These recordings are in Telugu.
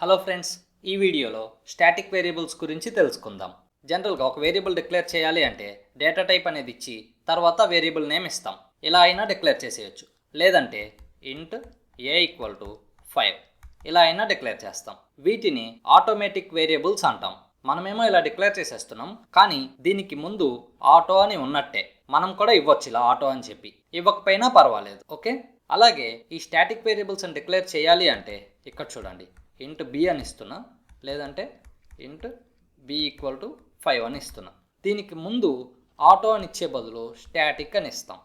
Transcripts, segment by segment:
హలో ఫ్రెండ్స్, ఈ వీడియోలో స్టాటిక్ వేరియబుల్స్ గురించి తెలుసుకుందాం. జనరల్గా ఒక వేరియబుల్ డిక్లేర్ చేయాలి అంటే డేటా టైప్ అనేది ఇచ్చి తర్వాత వేరియబుల్ నేమ్ ఇస్తాం. ఇలా అయినా డిక్లేర్ చేసేయచ్చు, లేదంటే ఇంట్ ఏ ఈక్వల్ టు 5 ఇలా అయినా డిక్లేర్ చేస్తాం. వీటిని ఆటోమేటిక్ వేరియబుల్స్ అంటాం. మనమేమో ఇలా డిక్లేర్ చేసేస్తున్నాం, కానీ దీనికి ముందు ఆటో అని ఉన్నట్టే మనం కూడా ఇవ్వచ్చు ఇలా ఆటో అని చెప్పి. ఇవ్వకపోయినా పర్వాలేదు, ఓకే. అలాగే ఈ స్టాటిక్ వేరియబుల్స్ని డిక్లేర్ చేయాలి అంటే ఇక్కడ చూడండి, ఇంట్ బి అని ఇస్తున్నా, లేదంటే ఇంట్ బి ఈక్వల్ టు 5 అని ఇస్తున్నా. దీనికి ముందు ఆటో అని ఇచ్చే బదులు స్టాటిక్ అని ఇస్తాం.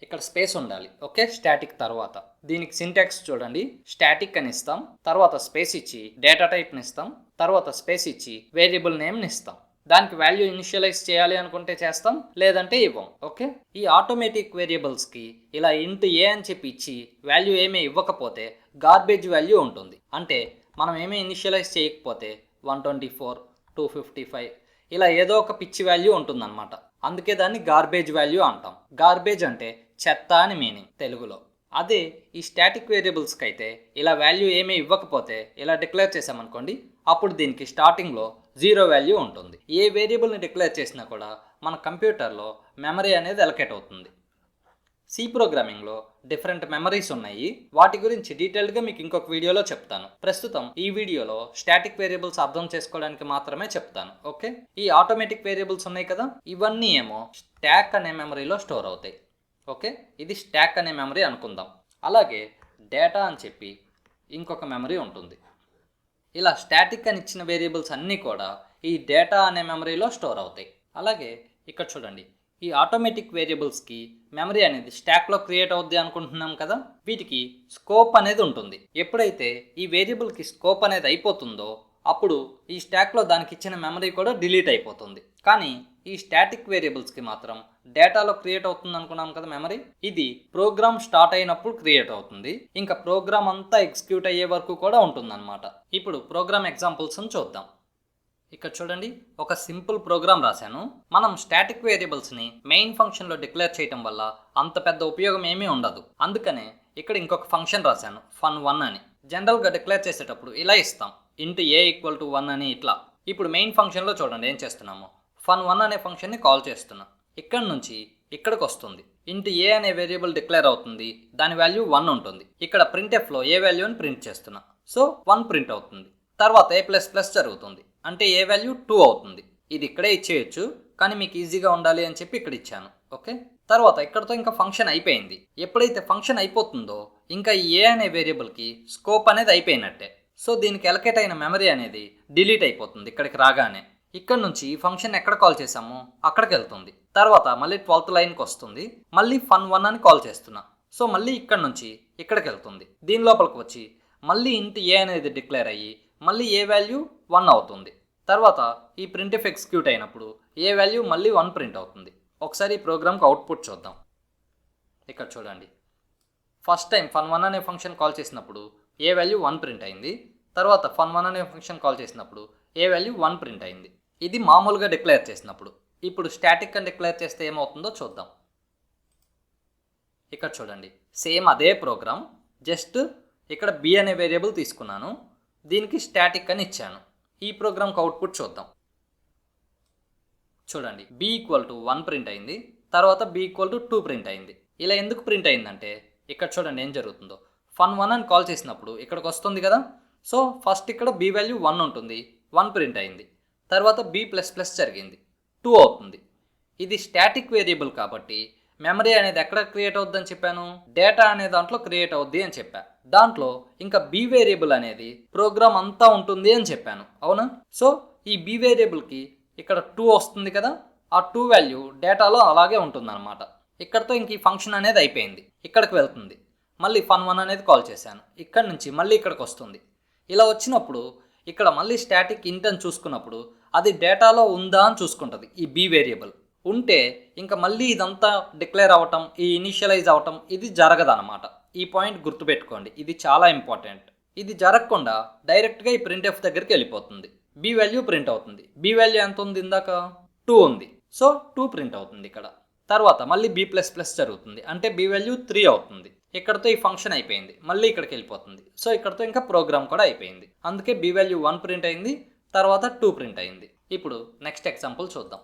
ఇక్కడ స్పేస్ ఉండాలి, ఓకే. స్టాటిక్ తర్వాత దీనికి సింటాక్స్ చూడండి, స్టాటిక్ అని ఇస్తాం, తర్వాత స్పేస్ ఇచ్చి డేటా టైప్ని ఇస్తాం, తర్వాత స్పేస్ ఇచ్చి వేరియబుల్ నేమ్ని ఇస్తాం. దానికి వాల్యూ ఇనిషియలైజ్ చేయాలి అనుకుంటే చేస్తాం, లేదంటే ఇవ్వం, ఓకే. ఈ ఆటోమేటిక్ వేరియబుల్స్కి ఇలా ఇంట్ ఏ అని చెప్పి ఇచ్చి వాల్యూ ఏమీ ఇవ్వకపోతే గార్బేజ్ వాల్యూ ఉంటుంది. అంటే మనం ఏమీ ఇనిషియలైజ్ చేయకపోతే 124, 255 ఇలా ఏదో ఒక పిచ్చి వాల్యూ ఉంటుందన్నమాట. అందుకే దాన్ని గార్బేజ్ వాల్యూ అంటాం. గార్బేజ్ అంటే చెత్త అని మీనింగ్ తెలుగులో. అదే ఈ స్టాటిక్ వేరియబుల్స్కి అయితే ఇలా వాల్యూ ఏమీ ఇవ్వకపోతే ఇలా డిక్లేర్ చేసామనుకోండి, అప్పుడు దీనికి స్టార్టింగ్లో 0 వాల్యూ ఉంటుంది. ఏ వేరియబుల్ని డిక్లేర్ చేసినా కూడా మన కంప్యూటర్లో మెమరీ అనేది అలొకేట్ అవుతుంది. సి ప్రోగ్రామింగ్లో డిఫరెంట్ మెమరీస్ ఉన్నాయి, వాటి గురించి డీటెయిల్డ్గా మీకు ఇంకొక వీడియోలో చెప్తాను. ప్రస్తుతం ఈ వీడియోలో స్టాటిక్ వేరియబుల్స్ అర్థం చేసుకోవడానికి మాత్రమే చెప్తాను, ఓకే. ఈ ఆటోమేటిక్ వేరియబుల్స్ ఉన్నాయి కదా, ఇవన్నీ ఏమో స్టాక్ అనే మెమరీలో స్టోర్ అవుతాయి, ఓకే. ఇది స్టాక్ అనే మెమరీ అనుకుందాం. అలాగే డేటా అని చెప్పి ఇంకొక మెమరీ ఉంటుంది. ఇలా స్టాటిక్ అని ఇచ్చిన వేరియబుల్స్ అన్నీ కూడా ఈ డేటా అనే మెమరీలో స్టోర్ అవుతాయి. అలాగే ఇక్కడ చూడండి, ఈ ఆటోమేటిక్ వేరియబుల్స్కి మెమరీ అనేది స్టాక్లో క్రియేట్ అవుద్ది అనుకుంటున్నాం కదా, వీటికి స్కోప్ అనేది ఉంటుంది. ఎప్పుడైతే ఈ వేరియబుల్కి స్కోప్ అనేది అయిపోతుందో అప్పుడు ఈ స్టాక్లో దానికి ఇచ్చిన మెమరీ కూడా డిలీట్ అయిపోతుంది. కానీ ఈ స్టాటిక్ వేరియబుల్స్కి మాత్రం డేటాలో క్రియేట్ అవుతుంది అనుకున్నాం కదా మెమరీ, ఇది ప్రోగ్రామ్ స్టార్ట్ అయినప్పుడు క్రియేట్ అవుతుంది, ఇంకా ప్రోగ్రామ్ అంతా ఎగ్జిక్యూట్ అయ్యే వరకు కూడా ఉంటుందన్నమాట. ఇప్పుడు ప్రోగ్రామ్ ఎగ్జాంపుల్స్ని చూద్దాం. ఇక్కడ చూడండి, ఒక సింపుల్ ప్రోగ్రామ్ రాశాను. మనం స్టాటిక్ వేరియబుల్స్ని మెయిన్ ఫంక్షన్లో డిక్లేర్ చేయడం వల్ల అంత పెద్ద ఉపయోగం ఏమీ ఉండదు. అందుకనే ఇక్కడ ఇంకొక ఫంక్షన్ రాశాను, fun1 అని. జనరల్గా డిక్లేర్ చేసేటప్పుడు ఇలా ఇస్తాం, ఇంట్ ఏ ఈక్వల్ టు 1 అని ఇట్లా. ఇప్పుడు మెయిన్ ఫంక్షన్లో చూడండి ఏం చేస్తున్నాము, fun1 అనే ఫంక్షన్ని కాల్ చేస్తున్నాం. ఇక్కడ నుంచి ఇక్కడికి వస్తుంది, ఇంట్ ఏ అనే వేరియబుల్ డిక్లేర్ అవుతుంది, దాని వాల్యూ 1 ఉంటుంది. ఇక్కడ ప్రింట్ఎఫ్లో ఏ వాల్యూని ప్రింట్ చేస్తున్నా, సో 1 ప్రింట్ అవుతుంది. తర్వాత a++ జరుగుతుంది, అంటే ఏ వాల్యూ 2 అవుతుంది. ఇది ఇక్కడే ఇచ్చేయచ్చు, కానీ మీకు ఈజీగా ఉండాలి అని చెప్పి ఇక్కడ ఇచ్చాను, ఓకే. తర్వాత ఇక్కడతో ఇంకా ఫంక్షన్ అయిపోయింది. ఎప్పుడైతే ఫంక్షన్ అయిపోతుందో ఇంకా ఈ ఏ అనే వేరియబుల్కి స్కోప్ అనేది అయిపోయినట్టే. సో దీనికి ఎలకేట్ అయిన మెమరీ అనేది డిలీట్ అయిపోతుంది ఇక్కడికి రాగానే. ఇక్కడ నుంచి ఈ ఫంక్షన్ ఎక్కడ కాల్ చేసామో అక్కడికి వెళ్తుంది. తర్వాత మళ్ళీ 12th లైన్కి వస్తుంది, మళ్ళీ fun1 అని కాల్ చేస్తున్నా, సో మళ్ళీ ఇక్కడ నుంచి ఇక్కడికి వెళ్తుంది. దీని లోపలికి వచ్చి మళ్ళీ ఇంట్ ఏ అనేది డిక్లేర్ అయ్యి మళ్ళీ ఏ వాల్యూ 1 అవుతుంది. తర్వాత ఈ ప్రింట్ఎఫ్ ఎగ్జిక్యూట్ అయినప్పుడు ఏ వాల్యూ మళ్ళీ 1 ప్రింట్ అవుతుంది. ఒకసారి ఈ ప్రోగ్రామ్కి అవుట్పుట్ చూద్దాం. ఇక్కడ చూడండి, ఫస్ట్ టైం fun1 అనే ఫంక్షన్ కాల్ చేసినప్పుడు ఏ వాల్యూ 1 ప్రింట్ అయింది. తర్వాత fun1 అనే ఫంక్షన్ కాల్ చేసినప్పుడు ఏ వాల్యూ 1 ప్రింట్ అయింది. ఇది మామూలుగా డిక్లేర్ చేసినప్పుడు. ఇప్పుడు స్టాటిక్ అని డిక్లేర్ చేస్తే ఏమవుతుందో చూద్దాం. ఇక్కడ చూడండి, సేమ్ అదే ప్రోగ్రామ్, జస్ట్ ఇక్కడ బి అనే వేరియబుల్ తీసుకున్నాను, దీనికి స్టాటిక్ అని ఇచ్చాను. ఈ ప్రోగ్రామ్కి అవుట్పుట్ చూద్దాం. చూడండి, బి ఈక్వల్ టు 1 ప్రింట్ అయింది, తర్వాత బి ఈక్వల్ టు 2 ప్రింట్ అయింది. ఇలా ఎందుకు ప్రింట్ అయిందంటే ఇక్కడ చూడండి ఏం జరుగుతుందో. fun1 అని కాల్ చేసినప్పుడు ఇక్కడికి వస్తుంది కదా, సో ఫస్ట్ ఇక్కడ బి వాల్యూ 1 ఉంటుంది, 1 ప్రింట్ అయింది. తర్వాత b++ జరిగింది, 2 అవుతుంది. ఇది స్టాటిక్ వేరియబుల్ కాబట్టి మెమరీ అనేది ఎక్కడ క్రియేట్ అవుద్దని చెప్పాను, డేటా అనే దాంట్లో క్రియేట్ అవుద్ది అని చెప్పా. దాంట్లో ఇంకా బి వేరియబుల్ అనేది ప్రోగ్రామ్ అంతా ఉంటుంది అని చెప్పాను, అవునా. సో ఈ బి వేరియబుల్కి ఇక్కడ 2 వస్తుంది కదా, ఆ 2 వాల్యూ డేటాలో అలాగే ఉంటుందన్నమాట. ఇక్కడతో ఇంక ఈ ఫంక్షన్ అనేది అయిపోయింది. ఇక్కడికి వెళ్తుంది, మళ్ళీ fun1 అనేది కాల్ చేశాను, ఇక్కడ నుంచి మళ్ళీ ఇక్కడికి వస్తుంది. ఇలా వచ్చినప్పుడు ఇక్కడ మళ్ళీ స్టాటిక్ ఇంట్ అని చూసుకున్నప్పుడు అది డేటాలో ఉందా అని చూసుకుంటుంది. ఈ బి వేరియబుల్ ఉంటే ఇంకా మళ్ళీ ఇదంతా డిక్లేర్ అవ్వటం, ఈ ఇనిషియలైజ్ అవ్వటం ఇది జరగదన్నమాట. ఈ పాయింట్ గుర్తుపెట్టుకోండి, ఇది చాలా ఇంపార్టెంట్. ఇది జరగకుండా డైరెక్ట్గా ఈ ప్రింట్ఎఫ్ దగ్గరికి వెళ్ళిపోతుంది, బి వాల్యూ ప్రింట్ అవుతుంది. బి వాల్యూ ఎంత ఉంది, ఇందాక 2 ఉంది, సో 2 ప్రింట్ అవుతుంది ఇక్కడ. తర్వాత మళ్ళీ b++ జరుగుతుంది, అంటే బి వాల్యూ 3 అవుతుంది. ఇక్కడతో ఈ ఫంక్షన్ అయిపోయింది, మళ్ళీ ఇక్కడికి వెళ్ళిపోతుంది. సో ఇక్కడతో ఇంకా ప్రోగ్రామ్ కూడా అయిపోయింది. అందుకే b వాల్యూ 1 ప్రింట్ అయింది, తర్వాత 2 ప్రింట్ అయింది. ఇప్పుడు నెక్స్ట్ ఎగ్జాంపుల్ చూద్దాం.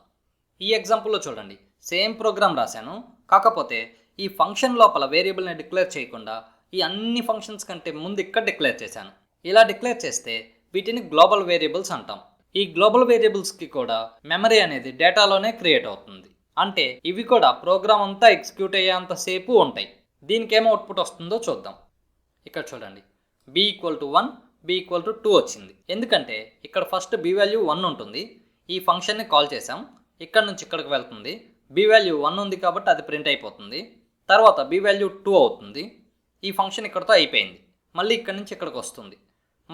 ఈ ఎగ్జాంపుల్లో చూడండి, సేమ్ ప్రోగ్రామ్ రాశాను, కాకపోతే ఈ ఫంక్షన్ లోపల వేరియబుల్ని డిక్లేర్ చేయకుండా ఈ అన్ని ఫంక్షన్స్ కంటే ముందు ఇక్కడ డిక్లేర్ చేశాను. ఇలా డిక్లేర్ చేస్తే వీటిని గ్లోబల్ వేరియబుల్స్ అంటాం. ఈ గ్లోబల్ వేరియబుల్స్కి కూడా మెమరీ అనేది డేటాలోనే క్రియేట్ అవుతుంది. అంటే ఇవి కూడా ప్రోగ్రామ్ అంతా ఎగ్జిక్యూట్ అయ్యేంత సేపు ఉంటాయి. దీనికి ఏమో అవుట్పుట్ వస్తుందో చూద్దాం. ఇక్కడ చూడండి, b = 1, b = 2 వచ్చింది. ఎందుకంటే ఇక్కడ ఫస్ట్ b వాల్యూ 1 ఉంటుంది, ఈ ఫంక్షన్ని కాల్ చేసాం, ఇక్కడ నుంచి ఇక్కడికి వెళ్తుంది, b వాల్యూ 1 ఉంది కాబట్టి అది ప్రింట్ అయిపోతుంది. తర్వాత b వాల్యూ 2 అవుతుంది, ఈ ఫంక్షన్ ఇక్కడతో అయిపోయింది, మళ్ళీ ఇక్కడ నుంచి ఇక్కడికి వస్తుంది,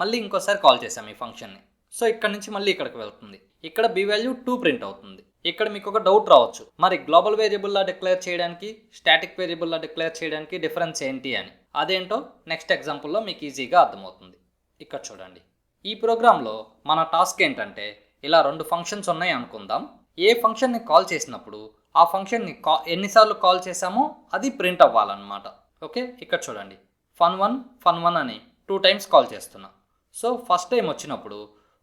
మళ్ళీ ఇంకోసారి కాల్ చేసాం ఈ ఫంక్షన్ని, సో ఇక్కడ నుంచి మళ్ళీ ఇక్కడికి వెళ్తుంది, ఇక్కడ b వాల్యూ 2 ప్రింట్ అవుతుంది. ఇక్కడ మీకు ఒక డౌట్ రావచ్చు, మరి గ్లోబల్ వేరియబుల్లా డిక్లేర్ చేయడానికి స్టాటిక్ వేరియబుల్లా డిక్లేర్ చేయడానికి డిఫరెన్స్ ఏంటి అని. అదేంటో నెక్స్ట్ ఎగ్జాంపుల్లో మీకు ఈజీగా అర్థమవుతుంది. ఇక్కడ చూడండి, ఈ ప్రోగ్రాంలో మన టాస్క్ ఏంటంటే, ఇలా 2 ఫంక్షన్స్ ఉన్నాయి అనుకుందాం. ఏ ఫంక్షన్ని కాల్ చేసినప్పుడు ఆ ఫంక్షన్ని ఎన్నిసార్లు కాల్ చేసామో అది ప్రింట్ అవ్వాలన్నమాట. ఓకే, ఇక్కడ చూడండి, fun1 అని 2 టైమ్స్ కాల్ చేస్తున్నా. సో ఫస్ట్ టైం వచ్చినప్పుడు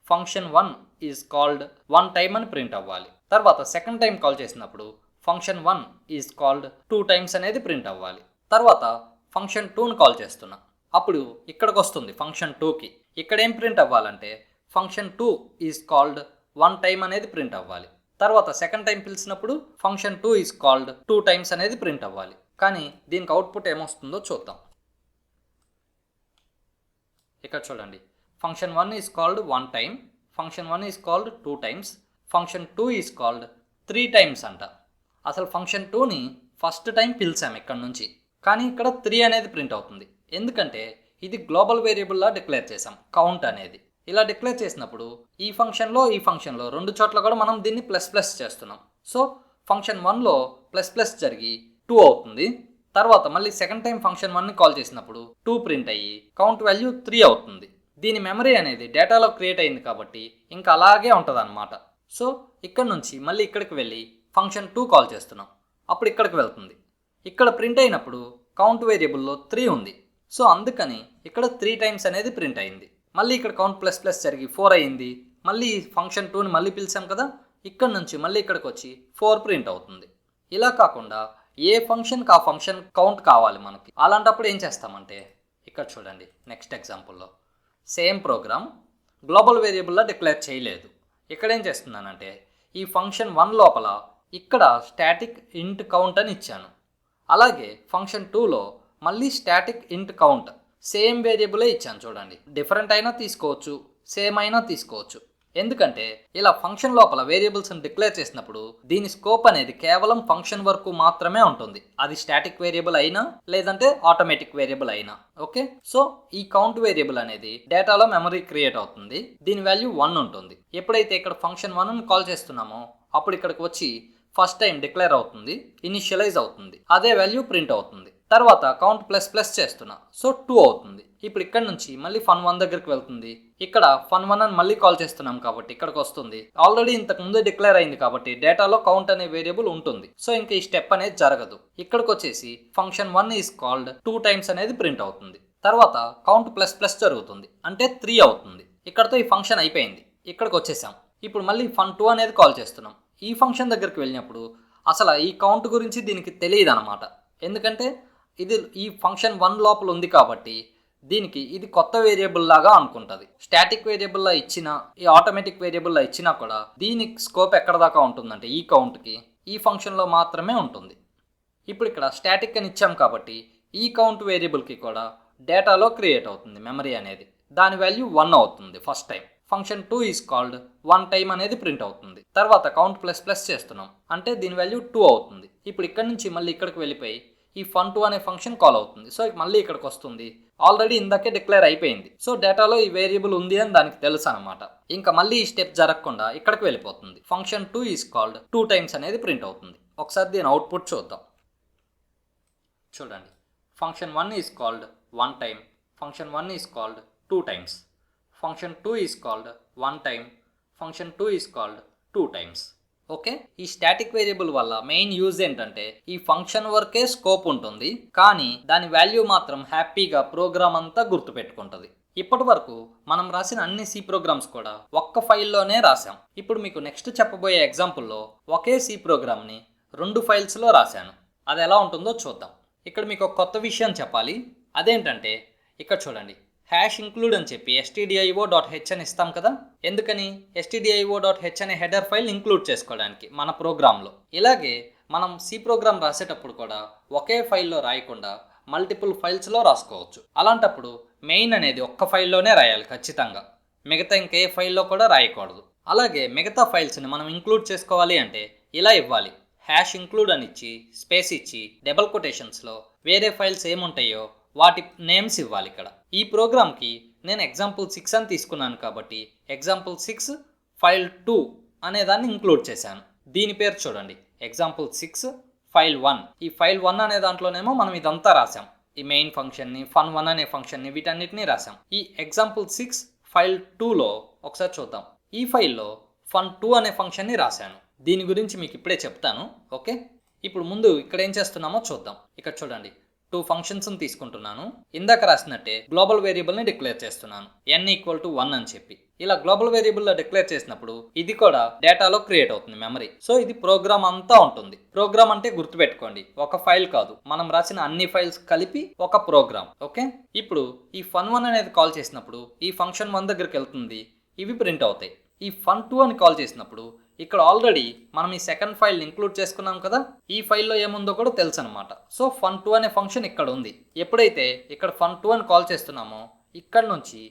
function1 ఈజ్ కాల్డ్ 1 టైమ్ అని ప్రింట్ అవ్వాలి. తర్వాత సెకండ్ టైం కాల్ చేసినప్పుడు function1 ఈజ్ కాల్డ్ 2 టైమ్స్ అనేది ప్రింట్ అవ్వాలి. తర్వాత function2ని కాల్ చేస్తున్నా, అప్పుడు ఇక్కడికి వస్తుంది function2కి. ఇక్కడ ఏం ప్రింట్ అవ్వాలంటే function2 ఈజ్ కాల్డ్ 1 టైమ్ అనేది ప్రింట్ అవ్వాలి. తర్వాత సెకండ్ టైం పిలిచినప్పుడు function2 ఈజ్ కాల్డ్ 2 టైమ్స్ అనేది ప్రింట్ అవ్వాలి. కానీ దీనికి అవుట్పుట్ ఏమొస్తుందో చూద్దాం. ఇక్కడ చూడండి, function1 is called 1 time, function1 is called 2 times, function2 is called 3 times అంట. అసలు function2ని ఫస్ట్ టైం పిలిచాము ఇక్కడ నుంచి, కానీ ఇక్కడ 3 అనేది ప్రింట్ అవుతుంది. ఎందుకంటే ఇది గ్లోబల్ వేరియబుల్లా డిక్లేర్ చేసాం, కౌంట్ అనేది. ఇలా డిక్లేర్ చేసినప్పుడు ఈ ఫంక్షన్లో 2 చోట్ల కూడా మనం దీన్ని ప్లస్ చేస్తున్నాం. సో function1లో ప్లస్ జరిగి 2 అవుతుంది. తర్వాత మళ్ళీ సెకండ్ టైం function1ని కాల్ చేసినప్పుడు 2 ప్రింట్ అయ్యి కౌంట్ వాల్యూ 3 అవుతుంది. దీని మెమరీ అనేది డేటాలో క్రియేట్ అయింది కాబట్టి ఇంకా అలాగే ఉంటుంది అన్నమాట. సో ఇక్కడ నుంచి మళ్ళీ ఇక్కడికి వెళ్ళి function2 కాల్ చేస్తున్నాం, అప్పుడు ఇక్కడికి వెళ్తుంది. ఇక్కడ ప్రింట్ అయినప్పుడు కౌంట్ వేరియబుల్లో 3 ఉంది, సో అందుకని ఇక్కడ 3 టైమ్స్ అనేది ప్రింట్ అయింది. మళ్ళీ ఇక్కడ కౌంట్ ప్లస్ జరిగి 4 అయింది. మళ్ళీ function2ని మళ్ళీ పిలిచాం కదా, ఇక్కడ నుంచి మళ్ళీ ఇక్కడికి వచ్చి 4 ప్రింట్ అవుతుంది. ఇలా కాకుండా ఏ ఫంక్షన్కి ఆ ఫంక్షన్ కౌంట్ కావాలి మనకి. అలాంటప్పుడు ఏం చేస్తామంటే, ఇక్కడ చూడండి, నెక్స్ట్ ఎగ్జాంపుల్లో సేమ్ ప్రోగ్రామ్ గ్లోబల్ వేరియబుల్లా డిక్లేర్ చేయలేదు. ఇక్కడ ఏం చేస్తున్నానంటే, ఈ function1 లోపల ఇక్కడ స్టాటిక్ ఇంట్ కౌంట్ అని ఇచ్చాను. అలాగే function2లో మళ్ళీ స్టాటిక్ ఇంట్ కౌంట్ సేమ్ వేరియబులే ఇచ్చాను. చూడండి, డిఫరెంట్ అయినా తీసుకోవచ్చు, సేమ్ అయినా తీసుకోవచ్చు. ఎందుకంటే ఇలా ఫంక్షన్ లోపల వేరియబుల్స్ని డిక్లేర్ చేసినప్పుడు దీని స్కోప్ అనేది కేవలం ఫంక్షన్ వరకు మాత్రమే ఉంటుంది. అది స్టాటిక్ వేరియబుల్ అయినా లేదంటే ఆటోమేటిక్ వేరియబుల్ అయినా. ఓకే, సో ఈ కౌంట్ వేరియబుల్ అనేది డేటాలో మెమరీ క్రియేట్ అవుతుంది. దీని వాల్యూ 1 ఉంటుంది. ఎప్పుడైతే ఇక్కడ function1ని కాల్ చేస్తున్నామో అప్పుడు ఇక్కడికి వచ్చి ఫస్ట్ టైం డిక్లేర్ అవుతుంది, ఇనిషియలైజ్ అవుతుంది, అదే వాల్యూ ప్రింట్ అవుతుంది. తర్వాత కౌంట్ ప్లస్ చేస్తున్నా, సో 2 అవుతుంది. ఇప్పుడు ఇక్కడ నుంచి మళ్ళీ fun1 దగ్గరికి వెళ్తుంది. ఇక్కడ fun1 అని మళ్ళీ కాల్ చేస్తున్నాం కాబట్టి ఇక్కడికి వస్తుంది. ఆల్రెడీ ఇంతకు ముందే డిక్లేర్ అయింది కాబట్టి డేటాలో కౌంట్ అనే వేరియబుల్ ఉంటుంది. సో ఇంకా ఈ స్టెప్ అనేది జరగదు. ఇక్కడికి వచ్చేసి function1 ఈజ్ కాల్డ్ 2 టైమ్స్ అనేది ప్రింట్ అవుతుంది. తర్వాత కౌంట్ ప్లస్ జరుగుతుంది, అంటే 3 అవుతుంది. ఇక్కడతో ఈ ఫంక్షన్ అయిపోయింది. ఇక్కడికి వచ్చేసాం. ఇప్పుడు మళ్ళీ fun2 అనేది కాల్ చేస్తున్నాం. ఈ ఫంక్షన్ దగ్గరికి వెళ్ళినప్పుడు అసలు ఈ కౌంట్ గురించి దీనికి తెలియదు అనమాట. ఎందుకంటే ఇది ఈ function1 లోపల ఉంది కాబట్టి దీనికి ఇది కొత్త వేరియబుల్ లాగా అనుకుంటుంది. స్టాటిక్ వేరియబుల్లా ఇచ్చినా ఈ ఆటోమేటిక్ వేరియబుల్లా ఇచ్చినా కూడా దీని స్కోప్ ఎక్కడ దాకా ఉంటుందంటే ఈ కౌంట్కి ఈ ఫంక్షన్లో మాత్రమే ఉంటుంది. ఇప్పుడు ఇక్కడ స్టాటిక్ అని ఇచ్చాం కాబట్టి ఈ కౌంట్ వేరియబుల్కి కూడా డేటాలో క్రియేట్ అవుతుంది మెమరీ అనేది. దాని వాల్యూ 1 అవుతుంది first time. function2 is called 1 time అనేది ప్రింట్ అవుతుంది. తర్వాత కౌంట్ ప్లస్ చేస్తున్నాం, అంటే దీని వాల్యూ 2 అవుతుంది. ఇప్పుడు ఇక్కడ నుంచి మళ్ళీ ఇక్కడికి వెళ్ళిపోయి ఈ fun2 అనే ఫంక్షన్ కాల్ అవుతుంది. సో మళ్ళీ ఇక్కడికి వస్తుంది. ఆల్రెడీ ఇందాకే డిక్లేర్ అయిపోయింది. సో డేటాలో ఈ వేరియబుల్ ఉంది అని దానికి తెలుసు అనమాట. ఇంకా మళ్ళీ ఈ స్టెప్ జరగకుండా ఇక్కడికి వెళ్ళిపోతుంది. function2 ఈజ్ కాల్డ్ 2 టైమ్స్ అనేది ప్రింట్ అవుతుంది. ఒకసారి దీని అవుట్పుట్ చూద్దాం. చూడండి, function1 is called 1 time, function1 is called 2 times, function2 is called 1 time, function2 is called 2 times. Okay, ఈ స్టాటిక్ వేరియబుల్ వల్ల మెయిన్ యూజ్ ఏంటంటే ఈ ఫంక్షన్ వరకే స్కోప్ ఉంటుంది, కానీ దాని వాల్యూ మాత్రం హ్యాపీగా ప్రోగ్రామ్ అంతా గుర్తుపెట్టుకుంటుంది. ఇప్పటి వరకు మనం రాసిన అన్ని సి ప్రోగ్రామ్స్ కూడా ఒక్క ఫైల్లోనే రాసాం. ఇప్పుడు మీకు నెక్స్ట్ చెప్పబోయే ఎగ్జాంపుల్లో ఒకే సి ప్రోగ్రామ్ని 2 ఫైల్స్లో రాశాను. అది ఎలా ఉంటుందో చూద్దాం. ఇక్కడ మీకు ఒక కొత్త విషయం చెప్పాలి. అదేంటంటే ఇక్కడ చూడండి, హ్యాష్ ఇంక్లూడ్ అని చెప్పి stdio.h అని ఇస్తాం కదా. ఎందుకని? stdio.h అనే హెడర్ ఫైల్ ఇంక్లూడ్ చేసుకోవడానికి మన ప్రోగ్రాంలో. ఇలాగే మనం సి ప్రోగ్రామ్ రాసేటప్పుడు కూడా ఒకే ఫైల్లో రాయకుండా మల్టిపుల్ ఫైల్స్లో రాసుకోవచ్చు. అలాంటప్పుడు మెయిన్ అనేది ఒక్క ఫైల్లోనే రాయాలి ఖచ్చితంగా, మిగతా ఇంకే ఫైల్లో కూడా రాయకూడదు. అలాగే మిగతా ఫైల్స్ని మనం ఇంక్లూడ్ చేసుకోవాలి అంటే ఇలా ఇవ్వాలి, హ్యాష్ ఇంక్లూడ్ అని ఇచ్చి స్పేస్ ఇచ్చి డబుల్ కొటేషన్స్లో వేరే ఫైల్స్ ఏముంటాయో వాటి నేమ్స్ ఇవ్వాలి. ఇక్కడ ఈ ప్రోగ్రామ్కి నేను example6 అని తీసుకున్నాను కాబట్టి example6 ఫైల్ 2 అనే దాన్ని ఇంక్లూడ్ చేశాను. దీని పేరు చూడండి, example6 ఫైల్ 1. ఈ ఫైల్ 1 అనే దాంట్లోనేమో మనం ఇదంతా రాసాం, ఈ మెయిన్ ఫంక్షన్ని, fun1 అనే ఫంక్షన్ని, వీటన్నిటిని రాసాం. ఈ example6 ఫైల్ 2లో ఒకసారి చూద్దాం. ఈ ఫైల్లో fun2 అనే ఫంక్షన్ని రాశాను. దీని గురించి మీకు ఇప్పుడే చెప్తాను. ఓకే, ఇప్పుడు ముందు ఇక్కడ ఏం చేస్తున్నామో చూద్దాం. ఇక్కడ చూడండి, 2 ఫంక్షన్స్ని తీసుకుంటున్నాను. ఇందాక రాసినట్టే గ్లోబల్ వేరియబుల్ని డిక్లేర్ చేస్తున్నాను, n=1 అని చెప్పి. ఇలా గ్లోబల్ వేరియబుల్లో డిక్లేర్ చేసినప్పుడు ఇది కూడా డేటాలో క్రియేట్ అవుతుంది మెమరీ. సో ఇది ప్రోగ్రామ్ అంతా ఉంటుంది. ప్రోగ్రామ్ అంటే గుర్తుపెట్టుకోండి, ఒక ఫైల్ కాదు, మనం రాసిన అన్ని ఫైల్స్ కలిపి ఒక ప్రోగ్రామ్. ఓకే, ఇప్పుడు ఈ fun1 అనేది కాల్ చేసినప్పుడు ఈ ఫంక్షన్ 1 దగ్గరికి వెళ్తుంది, ఇవి ప్రింట్ అవుతాయి. ఈ fun2 అని కాల్ చేసినప్పుడు ఇక్కడ ఆల్రెడీ మనం ఈ సెకండ్ ఫైల్ని ఇంక్లూడ్ చేసుకున్నాం కదా, ఈ ఫైల్లో ఏముందో కూడా తెలుసు అనమాట. సో fun2 అనే ఫంక్షన్ ఇక్కడ ఉంది. ఎప్పుడైతే ఇక్కడ fun2 అని కాల్ చేస్తున్నామో ఇక్కడ నుంచి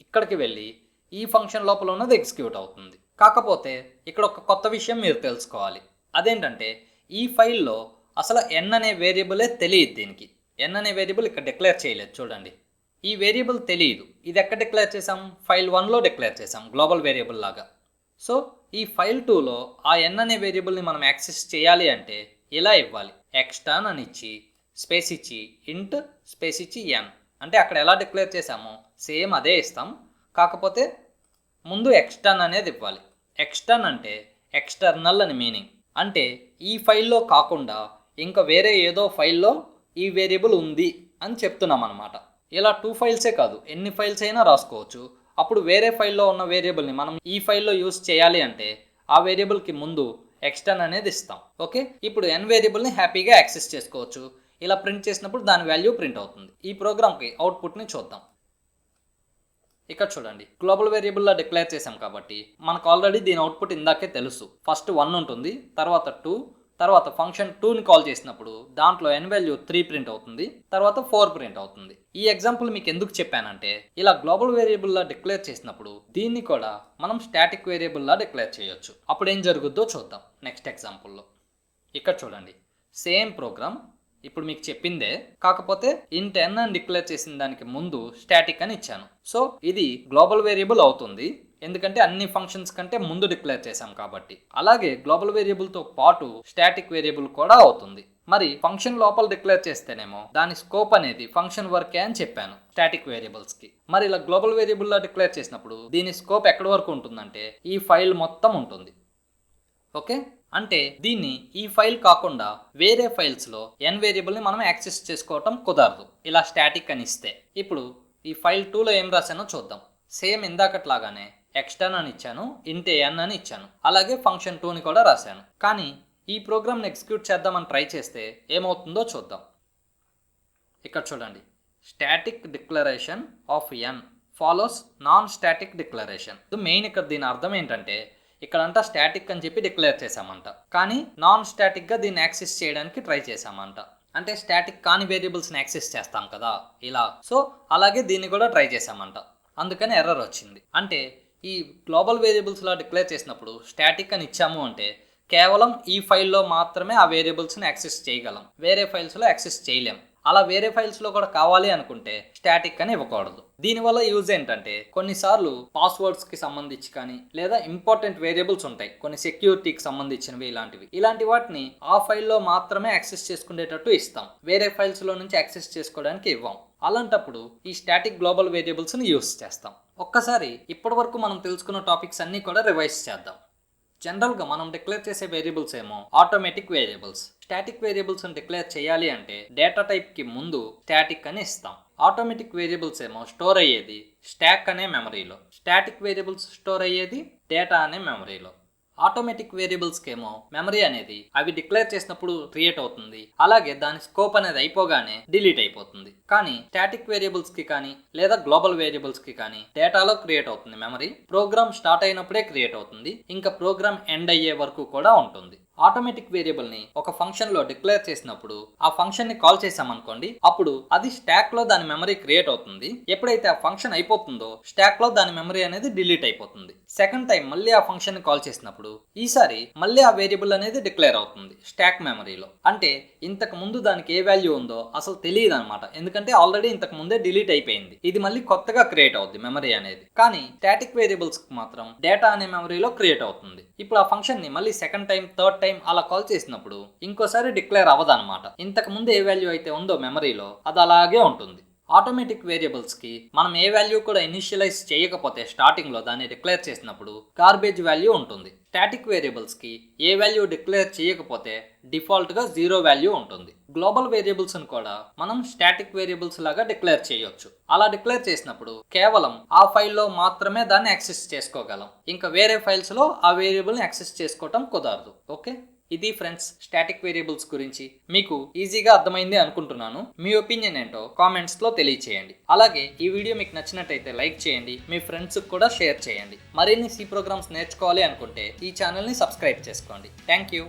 ఇక్కడికి వెళ్ళి ఈ ఫంక్షన్ లోపల ఉన్నది ఎగ్జిక్యూట్ అవుతుంది. కాకపోతే ఇక్కడ ఒక కొత్త విషయం మీరు తెలుసుకోవాలి. అదేంటంటే ఈ ఫైల్లో అసలు n అనే వేరియబులే తెలియదు. దీనికి n అనే వేరియబుల్ ఇక్కడ డిక్లేర్ చేయలేదు. చూడండి, ఈ వేరియబుల్ తెలియదు. ఇది ఎక్కడ డిక్లేర్ చేసాం? ఫైల్ 1లో డిక్లేర్ చేసాం గ్లోబల్ వేరియబుల్ లాగా. సో ఈ ఫైల్ 2లో ఆ n అనే వేరియబుల్ని మనం యాక్సెస్ చేయాలి అంటే ఇలా ఇవ్వాలి, extern అని ఇచ్చి స్పేస్ ఇచ్చి ఇంట్ స్పేస్ ఇచ్చి n. అంటే అక్కడ ఎలా డిక్లేర్ చేసామో సేమ్ అదే ఇస్తాం, కాకపోతే ముందు extern అనేది ఇవ్వాలి. extern అంటే ఎక్స్టర్నల్ అని మీనింగ్. అంటే ఈ ఫైల్లో కాకుండా ఇంకా వేరే ఏదో ఫైల్లో ఈ వేరియబుల్ ఉంది అని చెప్తున్నాం అనమాట. ఇలా 2 ఫైల్సే కాదు, ఎన్ని ఫైల్స్ అయినా రాసుకోవచ్చు. అప్పుడు వేరే ఫైల్లో ఉన్న వేరియబుల్ని మనం ఈ ఫైల్లో యూస్ చేయాలి అంటే ఆ వేరియబుల్కి ముందు ఎక్స్టర్న్ అనేది ఇస్తాం. ఓకే, ఇప్పుడు n వేరియబుల్ని హ్యాపీగా యాక్సెస్ చేసుకోవచ్చు. ఇలా ప్రింట్ చేసినప్పుడు దాని వాల్యూ ప్రింట్ అవుతుంది. ఈ ప్రోగ్రామ్కి అవుట్పుట్ని చూద్దాం. ఇక్కడ చూడండి, గ్లోబల్ వేరియబుల్లో డిక్లేర్ చేసాం కాబట్టి మనకు ఆల్రెడీ దీని అవుట్పుట్ ఇందాకే తెలుసు. ఫస్ట్ 1 ఉంటుంది, తర్వాత 2, తర్వాత ఫంక్షన్ 2ని కాల్ చేసినప్పుడు దాంట్లో n వాల్యూ 3 ప్రింట్ అవుతుంది, తర్వాత 4 ప్రింట్ అవుతుంది. ఈ ఎగ్జాంపుల్ మీకు ఎందుకు చెప్పానంటే ఇలా గ్లోబల్ వేరియబుల్లా డిక్లేర్ చేసినప్పుడు దీన్ని కూడా మనం స్టాటిక్ వేరియబుల్లా డిక్లేర్ చేయొచ్చు. అప్పుడు ఏం జరుగుద్దో చూద్దాం నెక్స్ట్ ఎగ్జాంపుల్లో. ఇక్కడ చూడండి, సేమ్ ప్రోగ్రామ్ ఇప్పుడు మీకు చెప్పిందే, కాకపోతే ఇంట్ n అని డిక్లేర్ చేసిన దానికి ముందు స్టాటిక్ అని ఇచ్చాను. సో ఇది గ్లోబల్ వేరియబుల్ అవుతుంది, ఎందుకంటే అన్ని ఫంక్షన్స్ కంటే ముందు డిక్లేర్ చేసాం కాబట్టి. అలాగే గ్లోబల్ వేరియబుల్తో పాటు స్టాటిక్ వేరియబుల్ కూడా అవుతుంది. మరి ఫంక్షన్ లోపల డిక్లేర్ చేస్తేనేమో దాని స్కోప్ అనేది ఫంక్షన్ వరకే అని చెప్పాను స్టాటిక్ వేరియబుల్స్కి. మరి ఇలా గ్లోబల్ వేరియబుల్లో డిక్లేర్ చేసినప్పుడు దీని స్కోప్ ఎక్కడి వరకు ఉంటుందంటే ఈ ఫైల్ మొత్తం ఉంటుంది. ఓకే, అంటే దీన్ని ఈ ఫైల్ కాకుండా వేరే ఫైల్స్లో n వేరియబుల్ని మనం యాక్సెస్ చేసుకోవటం కుదరదు ఇలా స్టాటిక్ అని ఇస్తే. ఇప్పుడు ఈ ఫైల్ 2లో ఏం రాశానో చూద్దాం. సేమ్ ఇందాకట్లాగానే extern అని ఇచ్చాను, int n అని ఇచ్చాను, అలాగే ఫంక్షన్ 2ని కూడా రాశాను. కానీ ఈ ప్రోగ్రామ్ని ఎగ్జిక్యూట్ చేద్దామని ట్రై చేస్తే ఏమవుతుందో చూద్దాం. ఇక్కడ చూడండి, static declaration of n follows non static declaration. Main ఇక్కడ దీని అర్థం ఏంటంటే ఇక్కడంతా స్టాటిక్ అని చెప్పి డిక్లేర్ చేసామంట, కానీ నాన్ స్టాటిక్గా దీన్ని యాక్సెస్ చేయడానికి ట్రై చేసామంట. అంటే స్టాటిక్ కాని వేరియబుల్స్ని యాక్సెస్ చేస్తాం కదా ఇలా. సో అలాగే దీన్ని కూడా ట్రై చేసామంట, అందుకని ఎర్రర్ వచ్చింది. అంటే ఈ గ్లోబల్ వేరియబుల్స్లో డిక్లేర్ చేసినప్పుడు స్టాటిక్ అని ఇచ్చాము అంటే కేవలం ఈ ఫైల్లో మాత్రమే ఆ వేరియబుల్స్ని యాక్సెస్ చేయగలం, వేరే ఫైల్స్లో యాక్సెస్ చేయలేం. అలా వేరే ఫైల్స్లో కూడా కావాలి అనుకుంటే స్టాటిక్ అని ఇవ్వకూడదు. దీనివల్ల యూజ్ ఏంటంటే కొన్నిసార్లు పాస్వర్డ్స్కి సంబంధించి కానీ లేదా ఇంపార్టెంట్ వేరియబుల్స్ ఉంటాయి, కొన్ని సెక్యూరిటీకి సంబంధించినవి, ఇలాంటి వాటిని ఆ ఫైల్లో మాత్రమే యాక్సెస్ చేసుకునేటట్టు ఇస్తాం, వేరే ఫైల్స్లో నుంచి యాక్సెస్ చేసుకోవడానికి ఇవ్వం. అలాంటప్పుడు ఈ స్టాటిక్ గ్లోబల్ వేరియబుల్స్ని యూజ్ చేస్తాం. ఒక్కసారి ఇప్పటి వరకు మనం తెలుసుకున్న టాపిక్స్ అన్నీ కూడా రివైజ్ చేద్దాం. జనరల్గా మనం డిక్లేర్ చేసే వేరియబుల్స్ ఏమో automatic variables. Static variables declare చేయాలి అంటే డేటా టైప్కి ముందు స్టాటిక్ అని ఇస్తాం. ఆటోమేటిక్ వేరియబుల్స్ ఏమో స్టోర్ అయ్యేది స్టాక్ అనే మెమరీలో, స్టాటిక్ వేరియబుల్స్ స్టోర్ అయ్యేది డేటా అనే మెమరీలో. ఆటోమేటిక్ వేరియబుల్స్కి ఏమో మెమరీ అనేది అవి డిక్లేర్ చేసినప్పుడు క్రియేట్ అవుతుంది, అలాగే దాని స్కోప్ అనేది అయిపోగానే డిలీట్ అయిపోతుంది. కానీ స్టాటిక్ వేరియబుల్స్కి కానీ లేదా గ్లోబల్ వేరియబుల్స్కి కానీ డేటాలో క్రియేట్ అవుతుంది మెమరీ. ప్రోగ్రామ్ స్టార్ట్ అయినప్పుడే క్రియేట్ అవుతుంది, ఇంకా ప్రోగ్రామ్ ఎండ్ అయ్యే వరకు కూడా ఉంటుంది. ఆటోమేటిక్ వేరియబుల్ని ఒక ఫంక్షన్లో డిక్లేర్ చేసినప్పుడు ఆ ఫంక్షన్ని కాల్ చేసామనుకోండి, అప్పుడు అది స్టాక్లో దాని మెమరీ క్రియేట్ అవుతుంది. ఎప్పుడైతే ఆ ఫంక్షన్ అయిపోతుందో స్టాక్లో దాని మెమరీ అనేది డిలీట్ అయిపోతుంది. సెకండ్ టైం మళ్ళీ ఆ ఫంక్షన్ కాల్ చేసినప్పుడు ఈసారి మళ్ళీ ఆ వేరియబుల్ అనేది డిక్లేర్ అవుతుంది స్టాక్ మెమరీలో. అంటే ఇంతకు ముందు దానికి ఏ వాల్యూ ఉందో అసలు తెలియదు అనమాట, ఎందుకంటే ఆల్రెడీ ఇంతకు ముందే డిలీట్ అయిపోయింది. ఇది మళ్ళీ కొత్తగా క్రియేట్ అవుద్ది మెమరీ అనేది. కానీ స్టాటిక్ వేరియబుల్స్ మాత్రం డేటా అనే మెమరీలో క్రియేట్ అవుతుంది. ఇప్పుడు ఆ ఫంక్షన్ ని మళ్ళీ సెకండ్ టైం థర్డ్ టైం అలా కాల్ చేసినప్పుడు ఇంకోసారి డిక్లేర్ అవ్వదన్నమాట. ఇంతకు ముందు ఏ వాల్యూ అయితే ఉందో మెమరీలో అది అలాగే ఉంటుంది. ఆటోమేటిక్ వేరియబుల్స్కి మనం ఏ వాల్యూ కూడా ఇనిషియలైజ్ చేయకపోతే స్టార్టింగ్లో దాన్ని డిక్లేర్ చేసినప్పుడు గార్బేజ్ వాల్యూ ఉంటుంది. స్టాటిక్ వేరియబుల్స్కి ఏ వాల్యూ డిక్లేర్ చేయకపోతే డిఫాల్ట్గా 0 వాల్యూ ఉంటుంది. గ్లోబల్ వేరియబుల్స్ని కూడా మనం స్టాటిక్ వేరియబుల్స్ లాగా డిక్లేర్ చేయొచ్చు. అలా డిక్లేర్ చేసినప్పుడు కేవలం ఆ ఫైల్లో మాత్రమే దాన్ని యాక్సెస్ చేసుకోగలం, ఇంకా వేరే ఫైల్స్లో ఆ వేరియబుల్ని యాక్సెస్ చేసుకోవటం కుదరదు. ఓకే, ఇది ఫ్రెండ్స్ స్టాటిక్ వేరియబుల్స్ గురించి. మీకు ఈజీగా అర్థమైంది అనుకుంటున్నాను. మీ ఒపీనియన్ ఏంటో కామెంట్స్లో తెలియచేయండి. అలాగే ఈ వీడియో మీకు నచ్చినట్టయితే లైక్ చేయండి, మీ ఫ్రెండ్స్కి కూడా షేర్ చేయండి. మరిన్ని సి ప్రోగ్రామ్స్ నేర్చుకోవాలి అనుకుంటే ఈ ఛానల్ని సబ్స్క్రైబ్ చేసుకోండి. Thank you.